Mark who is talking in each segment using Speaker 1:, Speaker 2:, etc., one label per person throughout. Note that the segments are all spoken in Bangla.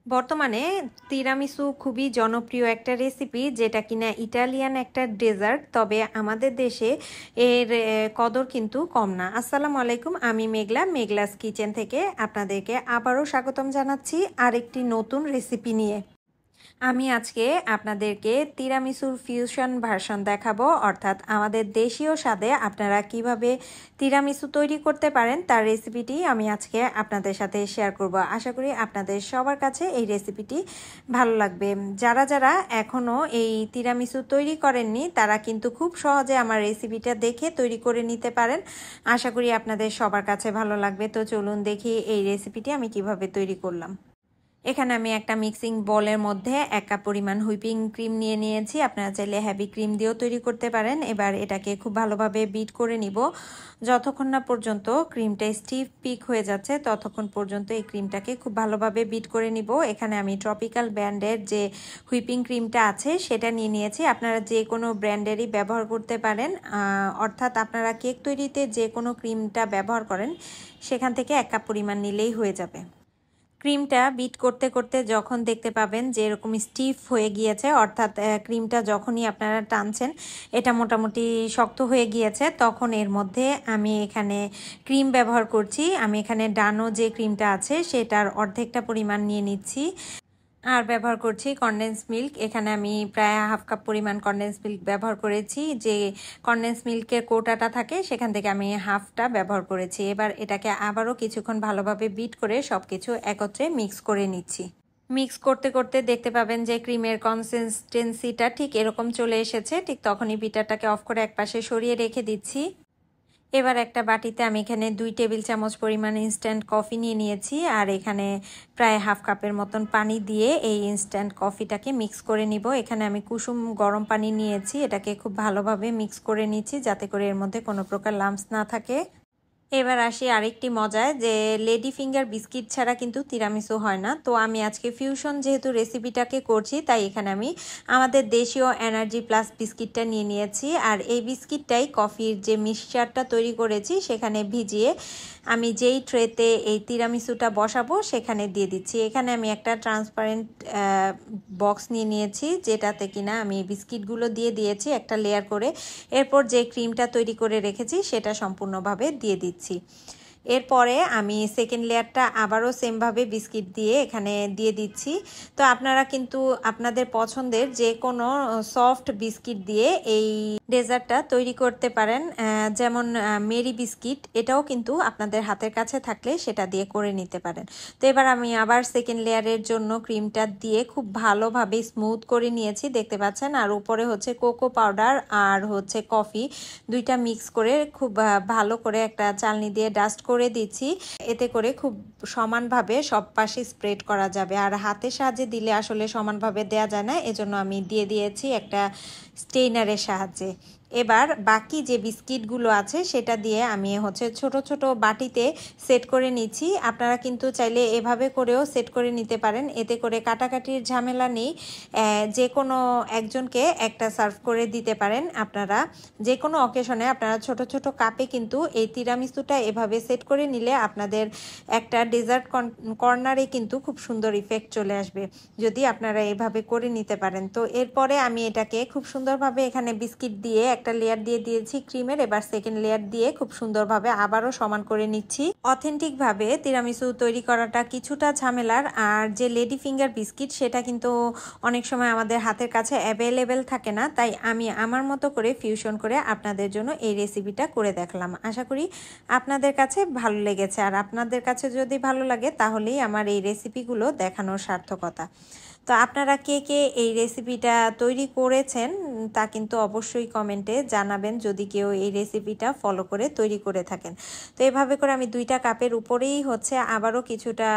Speaker 1: বর্তমানে তিরামিসু খুবই জনপ্রিয় একটা রেসিপি, যেটা কিনা ইটালিয়ান একটা ডেজার্ট। তবে আমাদের দেশে এর কদর কিন্তু কম না। আসসালামু আলাইকুম, আমি মেঘলাস কিচেন থেকে আপনাদেরকে আবারও স্বাগতম জানাচ্ছি আরেকটি নতুন রেসিপি নিয়ে। আমি আজকে আপনাদেরকে তিরামিসুর ফিউশন ভার্সন দেখাবো, অর্থাৎ আমাদের দেশীয় স্বাদে আপনারা কিভাবে তিরামিসু তৈরি করতে পারেন তার রেসিপিটি আমি আজকে আপনাদের সাথে শেয়ার করব। আশা করি আপনাদের সবার কাছে এই রেসিপিটি ভালো লাগবে। যারা যারা এখনও এই তিরামিসু তৈরি করেননি তারা কিন্তু খুব সহজে আমার রেসিপিটা দেখে তৈরি করে নিতে পারেন। আশা করি আপনাদের সবার কাছে ভালো লাগবে। তো চলুন দেখি এই রেসিপিটি আমি কিভাবে তৈরি করলাম। এখানে আমি একটা মিক্সিং বোলের মধ্যে 1 কাপ পরিমাণ হুইপিং ক্রিম নিয়ে নিয়েছি। আপনারা চাইলে হেভি ক্রিম দিয়েও তৈরি করতে পারেন। এবার এটাকে খুব ভালোভাবে বিট করে নিব। যতক্ষণ না পর্যন্ত ক্রিমটা স্টিফ পিক হয়ে যাচ্ছে ততক্ষণ পর্যন্ত এই ক্রিমটাকে খুব ভালোভাবে বিট করে নিব। এখানে আমি ট্রপিক্যাল ব্র্যান্ডের যে হুইপিং ক্রিমটা আছে সেটা নিয়ে নিয়েছি। আপনারা যে কোনো ব্র্যান্ডেরই ব্যবহার করতে পারেন, অর্থাৎ আপনারা কেক তৈরিতে যে কোনো ক্রিমটা ব্যবহার করেন সেখান থেকে 1 কাপ পরিমাণ নিলেই হয়ে যাবে। ক্রিমটা বিট করতে করতে যখন দেখতে পাবেন যে এরকম স্টিফ হয়ে গিয়েছে, অর্থাৎ ক্রিমটা যখনই আপনারা টানছেন এটা মোটামুটি শক্ত হয়ে গিয়েছে, তখন এর মধ্যে আমি এখানে ক্রিম ব্যবহার করছি। আমি এখানে ডানো যে ক্রিমটা আছে সেটার অর্ধেকটা পরিমাণ নিয়ে নিচ্ছি। আর ব্যবহার করছি কনডেন্স মিল্ক। এখানে আমি প্রায় 1/2 কাপ পরিমাণ কনডেন্স মিল্ক ব্যবহার করেছি। যে কনডেন্স মিল্কের কোটাটা থাকে সেখান থেকে আমি হাফটা ব্যবহার করেছি। এবার এটাকে আবারও কিছুক্ষণ ভালোভাবে বিট করে সবকিছু একত্রে মিক্স করে নিচ্ছি। মিক্স করতে করতে দেখতে পাবেন যে ক্রিমের কনসিস্টেন্সিটা ঠিক এরকম চলে এসেছে। ঠিক তখনই বিটারটাকে অফ করে একপাশে সরিয়ে রেখে দিচ্ছি। এবার একটা বাটিতে আমি এখানে 2 টেবিল চামচ পরিমাণ ইনস্ট্যান্ট কফি নিয়ে নিয়েছি, আর এখানে প্রায় 1/2 কাপের মতন পানি দিয়ে এই ইনস্ট্যান্ট কফিটাকে মিক্স করে নিব। এখানে আমি কুসুম গরম পানি নিয়েছি, এটাকে খুব ভালোভাবে মিক্স করে নিচ্ছি যাতে করে এর মধ্যে কোনো প্রকার লাম্পস না থাকে। এবার আসি আরেকটি মজায়, যে লেডি ফিঙ্গার বিস্কিট ছাড়া কিন্তু তিরামিসু হয় না। তো আমি আজকে ফিউশন যেহেতু রেসিপিটাকে করছি তাই এখানে আমি আমাদের দেশীয় এনার্জি প্লাস বিস্কিটটা নিয়ে নিয়েছি। আর এই বিস্কিটটাই কফির যে মিক্সচারটা তৈরি করেছি সেখানে ভিজিয়ে আমি যেই ট্রেতে এই তিরামিসুটা বসাবো সেখানে দিয়ে দিচ্ছি। এখানে আমি একটা ট্রান্সপারেন্ট বক্স নিয়ে নিয়েছি, যেটাতে কিনা আমি বিস্কিটগুলো দিয়ে দিয়েছি একটা লেয়ার করে। এরপর যে ক্রিমটা তৈরি করে রেখেছি সেটা সম্পূর্ণভাবে দিয়ে দিচ্ছি। এরপরে আমি সেকেন্ড লেয়ারটা আবারও সেমভাবে বিস্কিট দিয়ে এখানে দিয়ে দিচ্ছি। তো আপনারা কিন্তু আপনাদের পছন্দের যে কোনো সফট বিস্কিট দিয়ে এই ডেজার্টটা তৈরি করতে পারেন, যেমন মেরি বিস্কিট, এটাও কিন্তু আপনাদের হাতের কাছে থাকলে সেটা দিয়ে করে নিতে পারেন। তো এবার আমি আবার সেকেন্ড লেয়ারের জন্য ক্রিমটা দিয়ে খুব ভালোভাবে স্মুথ করে নিয়েছি, দেখতে পাচ্ছেন। আর উপরে হচ্ছে কোকো পাউডার আর হচ্ছে কফি দুইটা মিক্স করে খুব ভালো করে একটা চালনি দিয়ে ডাস্ট করে দিচ্ছি। এতে করে খুব সমানভাবে সব পাশে স্প্রেড করা যাবে। আর হাতের সাহায্যে দিলে আসলে সমানভাবে দেয়া যায় না, এজন্য আমি দিয়ে দিয়েছি একটা স্টেইনারের সাহায্যে। এবার বাকি যে বিস্কিটগুলো আছে সেটা দিয়ে আমি হচ্ছে ছোট ছোট বাটিতে সেট করে নিচ্ছি। আপনারা কিন্তু চাইলে এভাবে করেও সেট করে নিতে পারেন, এতে করে কাটাকাটির ঝামেলা নেই। যে কোনো একজনকে একটা সার্ভ করে দিতে পারেন। আপনারা যে কোনো অকেশনে আপনারা ছোট ছোট কাপে কিন্তু এই তিরামিসুটা এভাবে সেট করে নিলে আপনাদের একটা ডেজার্ট কর্নারে কিন্তু খুব সুন্দর ইফেক্ট চলে আসবে যদি আপনারা এভাবে করে নিতে পারেন। তো এরপরে আমি এটাকে খুব সুন্দরভাবে এখানে বিস্কিট দিয়ে একটা লেয়ার দিয়ে দিয়েছি ক্রিমের। এবার সেকেন্ড লেয়ার দিয়ে খুব সুন্দরভাবে আবারও সমান করে নিচ্ছি। অথেন্টিকভাবে তিরামিসু তৈরি করাটা কিছুটা ঝামেলার। আর যে লেডি ফিঙ্গার বিস্কিট সেটা কিন্তু অনেক সময় আমাদের হাতের কাছে অ্যাভেলেবেল থাকে না, তাই আমি আমার মতো করে ফিউশন করে আপনাদের জন্য এই রেসিপিটা করে দেখলাম। আশা করি আপনাদের কাছে ভালো লেগেছে। আর আপনাদের কাছে যদি ভালো লাগে তাহলেই আমার এই রেসিপিগুলো দেখানোর সার্থকতা। তো আপনারা কে কে এই রেসিপিটা তৈরি করেছেন তা কিন্তু অবশ্যই কমেন্টে জানাবেন, যদি কেউ এই রেসিপিটা ফলো করে তৈরি করে থাকেন। তো এভাবে করে আমি 2টা কাপের উপরেই হচ্ছে আবারও কিছুটা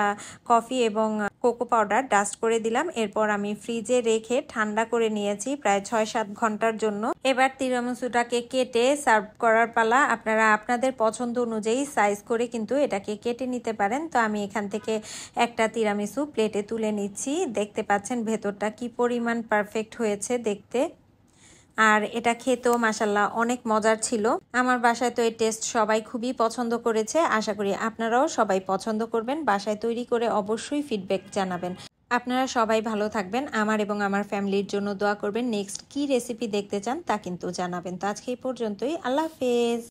Speaker 1: কফি এবং কোকো পাউডার ডাস্ট করে দিলাম। এরপর আমি ফ্রিজে রেখে ঠান্ডা করে নিয়েছি প্রায় 6-7 ঘন্টার জন্য। এবার তিরামিসুটাকে কেটে সার্ভ করার পালা। আপনারা আপনাদের পছন্দ অনুযায়ী সাইজ করে কিন্তু এটাকে কেটে নিতে পারেন। তো আমি এখান থেকে একটা তিরামিসু প্লেটে তুলে নিচ্ছি। দেখতে পাচ্ছেন ভেতরটা কি পরিমাণ পারফেক্ট হয়েছে দেখতে। আর এটা খেতেও মাশাল্লাহ অনেক মজার ছিল। আমার বাসায় তো এই টেস্ট সবাই খুবই পছন্দ করেছে। আশা করি আপনারাও সবাই পছন্দ করবেন। বাসায় তৈরি করে অবশ্যই ফিডব্যাক জানাবেন। আপনারা সবাই ভালো থাকবেন, আমার এবং আমার ফ্যামিলির জন্য দোয়া করবেন। নেক্সট কি রেসিপি দেখতে চান তা কিন্তু জানাবেন। তো আজকে এই পর্যন্তই, আল্লাহ হাফেজ।